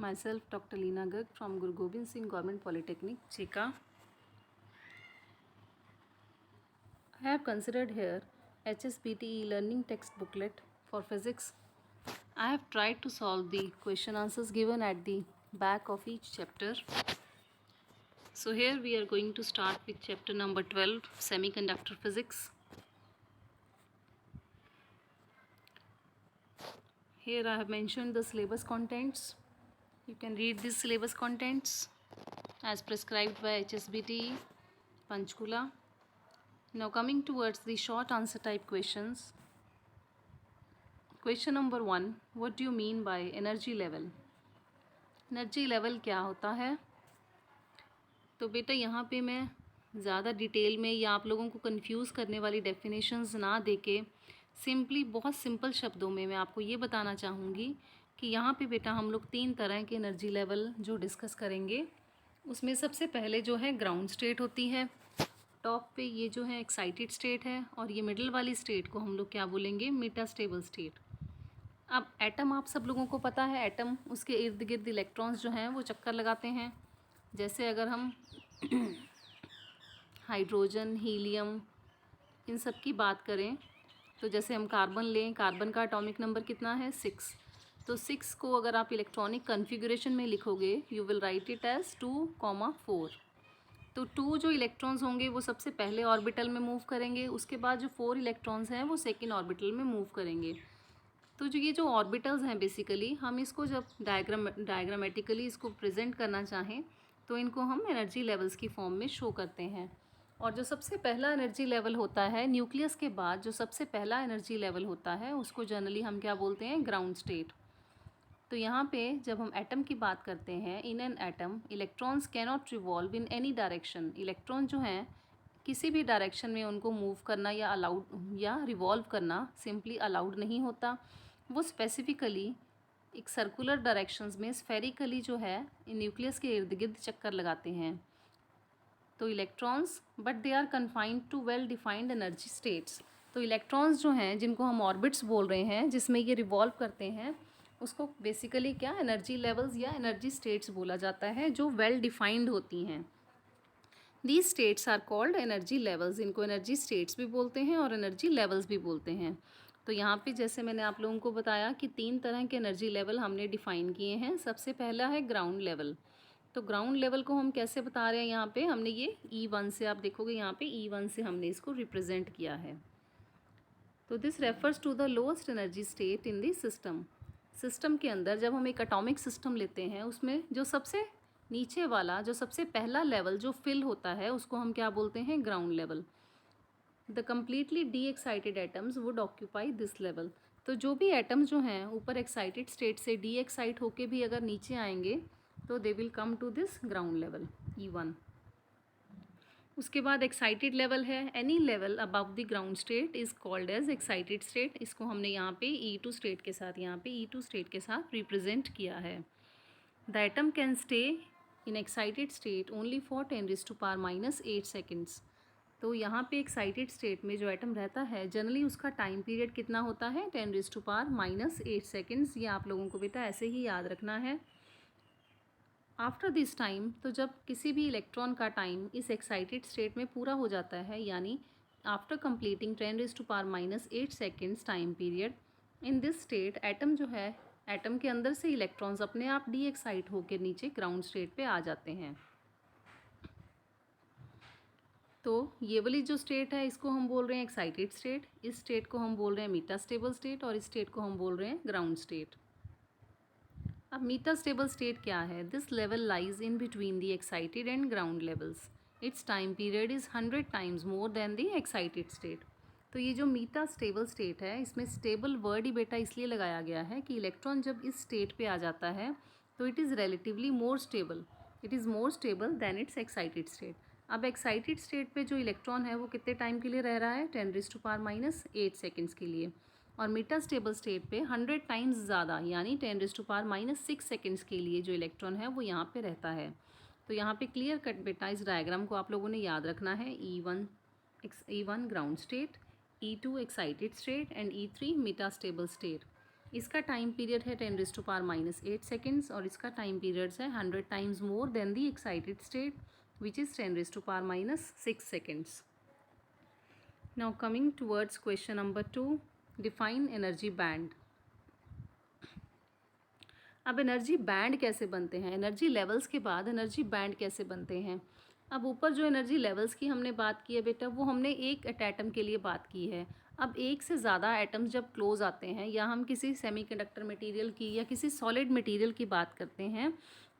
Myself, Dr. Leena Garg from Guru Gobind Singh Government Polytechnic, Chika. I have considered here HSBT learning text booklet for physics. I have tried to solve the question answers given at the back of each chapter. So here we are going to start with chapter number 12, Semiconductor Physics. Here I have mentioned the syllabus contents. You can read these syllabus contents as prescribed by HSBT, Panchkula. Now coming towards the short answer type questions. Question number 1. What do you mean by energy level? Energy level क्या होता है? तो बेटा यहाँ पे मैं ज़्यादा detail में या आप लोगों को कंफ्यूज करने वाली डेफिनेशंस ना देके सिंपली बहुत सिंपल शब्दों में मैं आपको ये बताना चाहूँगी कि यहाँ पे बेटा हम लोग 3 तरह के एनर्जी लेवल जो डिस्कस करेंगे उसमें सबसे पहले जो है ग्राउंड स्टेट होती है। टॉप पे ये जो है एक्साइटेड स्टेट है और ये मिडिल वाली स्टेट को हम लोग क्या बोलेंगे? Metastable state. अब एटम आप सब लोगों को पता है, एटम उसके इर्द गिर्द इलेक्ट्रॉन्स जो हैं वो चक्कर लगाते हैं। जैसे अगर हम हाइड्रोजन, हीलियम इन सब की बात करें तो जैसे हम कार्बन लें, कार्बन का एटॉमिक नंबर कितना है? 6। तो 6 को अगर आप इलेक्ट्रॉनिक कन्फिगरेशन में लिखोगे you will write it as 2,4। तो 2 जो इलेक्ट्रॉन्स होंगे वो सबसे पहले ऑर्बिटल में मूव करेंगे, उसके बाद जो 4 इलेक्ट्रॉन्स हैं वो सेकेंड ऑर्बिटल में मूव करेंगे। तो जो ये जो ऑर्बिटल्स हैं बेसिकली हम इसको जब डायग्रामेटिकली इसको प्रेजेंट करना चाहें तो इनको हम एनर्जी लेवल्स की फॉर्म में शो करते हैं। और जो सबसे पहला एनर्जी लेवल होता है न्यूक्लियस के बाद, जो सबसे पहला एनर्जी लेवल होता है उसको जनरली हम क्या बोलते हैं? Ground state. तो यहाँ पे जब हम एटम की बात करते हैं, in an atom electrons cannot revolve in any direction. Electron जो हैं किसी भी डायरेक्शन में उनको मूव करना या अलाउड या रिवॉल्व करना सिंपली अलाउड नहीं होता। वो स्पेसिफिकली एक सर्कुलर डायरेक्शंस में स्फेरिकली जो है न्यूक्लियस के इर्द गिर्द चक्कर लगाते हैं। तो electrons but they are confined to well defined energy states. तो इलेक्ट्रॉन्स जो हैं जिनको हम ऑर्बिट्स बोल रहे हैं जिसमें ये रिवॉल्व करते हैं उसको बेसिकली क्या एनर्जी लेवल्स या एनर्जी स्टेट्स बोला जाता है जो वेल डिफाइंड होती हैं। These states are called energy levels. इनको एनर्जी स्टेट्स भी बोलते हैं और एनर्जी लेवल्स भी बोलते हैं। तो यहाँ पे जैसे मैंने आप लोगों को बताया कि 3 तरह के एनर्जी लेवल हमने डिफ़ाइन किए हैं। सबसे पहला है ग्राउंड लेवल। तो ग्राउंड लेवल को हम कैसे बता रहे हैं? यहाँ पे हमने ये E1 से, आप देखोगे यहाँ पे E1 से हमने इसको रिप्रेजेंट किया है। तो this refers to the lowest energy state in the system. System के अंदर जब हम एक एटॉमिक सिस्टम लेते हैं उसमें जो सबसे नीचे वाला, जो सबसे पहला लेवल जो फिल होता है उसको हम क्या बोलते हैं? Ground level. The completely de-excited atoms would occupy this level. तो जो भी एटम्स जो हैं ऊपर एक्साइटेड स्टेट से डी एक्साइट होके भी अगर नीचे आएंगे तो they will come to this ground level E1। उसके बाद एक्साइटेड लेवल है, any level above the ground state is called as excited state. इसको हमने यहाँ पे E2 स्टेट के साथ, यहाँ पे E2 स्टेट के साथ रिप्रेजेंट किया है। The atom can stay in excited state only for 10⁻⁻8 seconds. तो यहाँ पे एक्साइटेड स्टेट में जो एटम रहता है जनरली उसका टाइम पीरियड कितना होता है? 10⁻⁻8 सेकेंड्स। ये आप लोगों को बेटा ऐसे ही याद रखना है। आफ्टर दिस टाइम, तो जब किसी भी इलेक्ट्रॉन का टाइम इस एक्साइटेड स्टेट में पूरा हो जाता है, यानी after completing 10⁻⁻8 seconds time period, in this state atom जो है, एटम के अंदर से इलेक्ट्रॉन्स अपने आप डी एक्साइट होकर नीचे ग्राउंड स्टेट पे आ जाते हैं। तो ये वाली जो स्टेट है इसको हम बोल रहे हैं एक्साइटेड स्टेट, इस स्टेट को हम बोल रहे हैं मेटास्टेबल स्टेट और इस स्टेट को हम बोल रहे हैं ग्राउंड स्टेट। अब मेटास्टेबल स्टेट क्या है? This level lies in between the excited and ground levels. It's time period is 100 times more than the excited state. तो ये जो मेटास्टेबल स्टेट है इसमें स्टेबल वर्ड ही बेटा इसलिए लगाया गया है कि इलेक्ट्रॉन जब इस स्टेट पे आ जाता है तो it is relatively more stable, it is more stable then it's excited state. अब एक्साइटेड स्टेट पे जो इलेक्ट्रॉन है वो कितने टाइम के लिए रह रहा है? 10⁻⁻8 सेकेंड्स के लिए। और मेटास्टेबल स्टेट पे 100 टाइम्स ज़्यादा यानी 10⁻⁻6 सेकेंड्स के लिए जो इलेक्ट्रॉन है वो यहाँ पे रहता है। तो यहाँ पे क्लियर कट बेटा इस डायग्राम को आप लोगों ने याद रखना है। E1 ground state, E2 excited state and E3 metastable state. इसका टाइम पीरियड है 10⁻⁻8 सेकेंड्स और इसका टाइम पीरियड्स है 100 times more than the excited state which is 10⁻⁻6 seconds. Now coming towards question number 2, define energy band. अब energy band कैसे बनते हैं, energy levels के बाद एनर्जी बैंड कैसे बनते हैं. अब ऊपर जो एनर्जी लेवल्स की हमने बात की है बेटा, वो हमने एक एटम के लिए बात की है. अब एक से ज़्यादा एटम्स जब क्लोज आते हैं या हम किसी सेमीकंडक्टर मटेरियल की या किसी सॉलिड मटेरियल की बात करते हैं,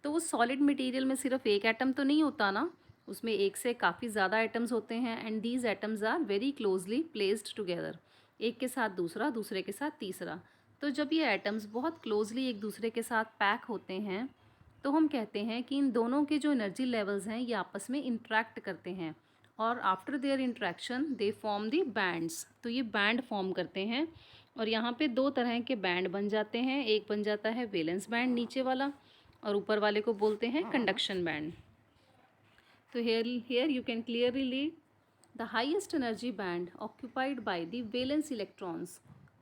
तो उस सॉलिड मटेरियल में सिर्फ एक एटम तो नहीं होता ना, उसमें एक से काफ़ी ज़्यादा एटम्स होते हैं. And these atoms are very closely placed together, एक के साथ दूसरा, दूसरे के साथ तीसरा. तो जब ये एटम्स बहुत क्लोजली एक दूसरे के साथ पैक होते हैं तो हम कहते हैं कि इन दोनों के जो एनर्जी लेवल्स हैं ये आपस में इंटरेक्ट करते हैं और after their interaction they form the bands. तो ये बैंड फॉर्म करते हैं और यहाँ पे दो तरह के बैंड बन जाते हैं. एक बन जाता है वैलेंस बैंड नीचे वाला और ऊपर वाले को बोलते हैं कंडक्शन बैंड. तो here you can clearly read the highest energy band occupied by the valence electrons.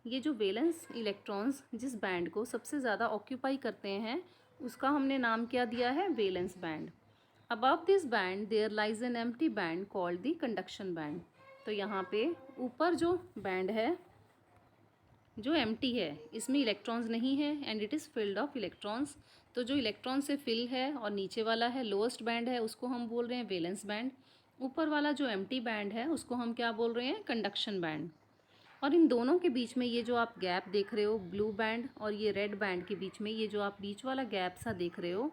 ये जो वैलेंस इलेक्ट्रॉन्स जिस बैंड को सबसे ज़्यादा ऑक्यूपाई करते हैं उसका हमने नाम क्या दिया है, valence band. Above this band there lies an empty band called the conduction band. तो यहाँ पे ऊपर जो बैंड है जो एम्प्टी है, इसमें इलेक्ट्रॉन्स नहीं है and it is filled of electrons. तो जो इलेक्ट्रॉन से फिल है और नीचे वाला है लोएस्ट बैंड है उसको हम बोल रहे हैं वैलेंस बैंड. ऊपर वाला जो एम्प्टी बैंड है उसको हम क्या बोल रहे हैं, कंडक्शन बैंड. और इन दोनों के बीच में ये जो आप गैप देख रहे हो ब्लू बैंड और ये रेड बैंड के बीच में ये जो आप बीच वाला गैप सा देख रहे हो,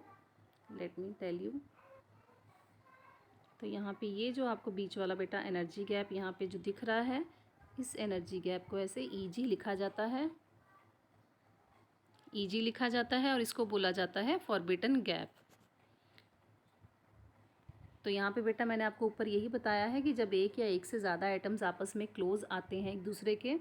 लेट मी टेल यू. तो यहाँ पे ये जो आपको बीच वाला बेटा एनर्जी गैप यहाँ पे जो दिख रहा है, इस एनर्जी गैप को ऐसे ईजी लिखा जाता है, ईजी लिखा जाता है और इसको बोला जाता है फॉरबिडन गैप. तो यहाँ पे बेटा मैंने आपको ऊपर यही बताया है कि जब एक या एक से ज़्यादा एटम्स आपस में क्लोज आते हैं एक दूसरे के,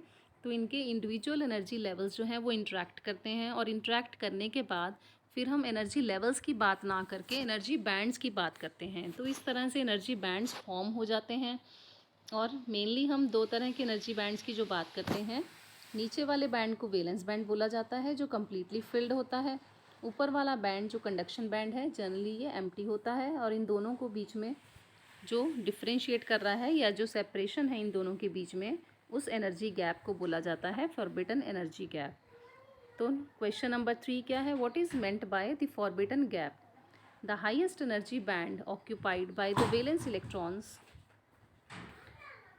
तो इनके इंडिविजुअल एनर्जी लेवल्स जो हैं वो इंटरेक्ट करते हैं और इंटरेक्ट करने के बाद फिर हम एनर्जी लेवल्स की बात ना करके एनर्जी बैंड्स की बात करते हैं. तो इस तरह से एनर्जी बैंड्स फॉर्म हो जाते हैं. और मेनली हम दो तरह के एनर्जी बैंड्स की जो बात करते हैं, नीचे वाले बैंड को वैलेंस बैंड बोला जाता है जो कम्प्लीटली फिल्ड होता है. ऊपर वाला बैंड जो कंडक्शन बैंड है जनरली ये एम्प्टी होता है. और इन दोनों को बीच में जो डिफ्रेंशिएट कर रहा है या जो सेपरेशन है इन दोनों के बीच में, उस एनर्जी गैप को बोला जाता है फॉरबिडन एनर्जी गैप. तो क्वेश्चन नंबर 3 क्या है, what is meant by the forbidden gap. The highest energy band occupied by the valence electrons.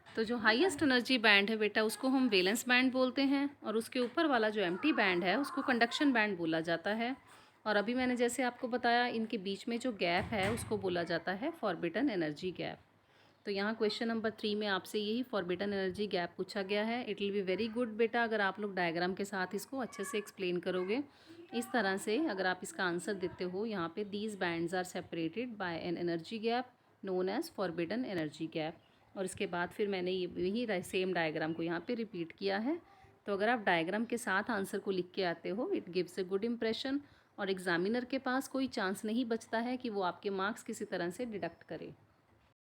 तो जो हाईएस्ट एनर्जी बैंड है बेटा उसको हम वैलेंस बैंड बोलते हैं और उसके ऊपर वाला जो एम्प्टी बैंड है उसको कंडक्शन बैंड बोला जाता है. और अभी मैंने जैसे आपको बताया इनके बीच में जो गैप है उसको बोला जाता है फॉरबिडन एनर्जी गैप. तो यहाँ क्वेश्चन नंबर 3 में आपसे यही फॉरबिडन एनर्जी गैप पूछा गया है. It will be very good बेटा अगर आप लोग डायग्राम के साथ इसको अच्छे से एक्सप्लेन करोगे. इस तरह से अगर आप इसका आंसर देते हो, यहाँ पे these bands are separated by an energy gap known as forbidden energy gap. और इसके बाद फिर मैंने यही सेम डायग्राम को यहाँ पे रिपीट किया है. तो अगर आप डायग्राम के साथ आंसर को लिख के आते हो it gives a good impression और एग्जामिनर के पास कोई चांस नहीं बचता है कि वो आपके मार्क्स किसी तरह से डिडक्ट करे.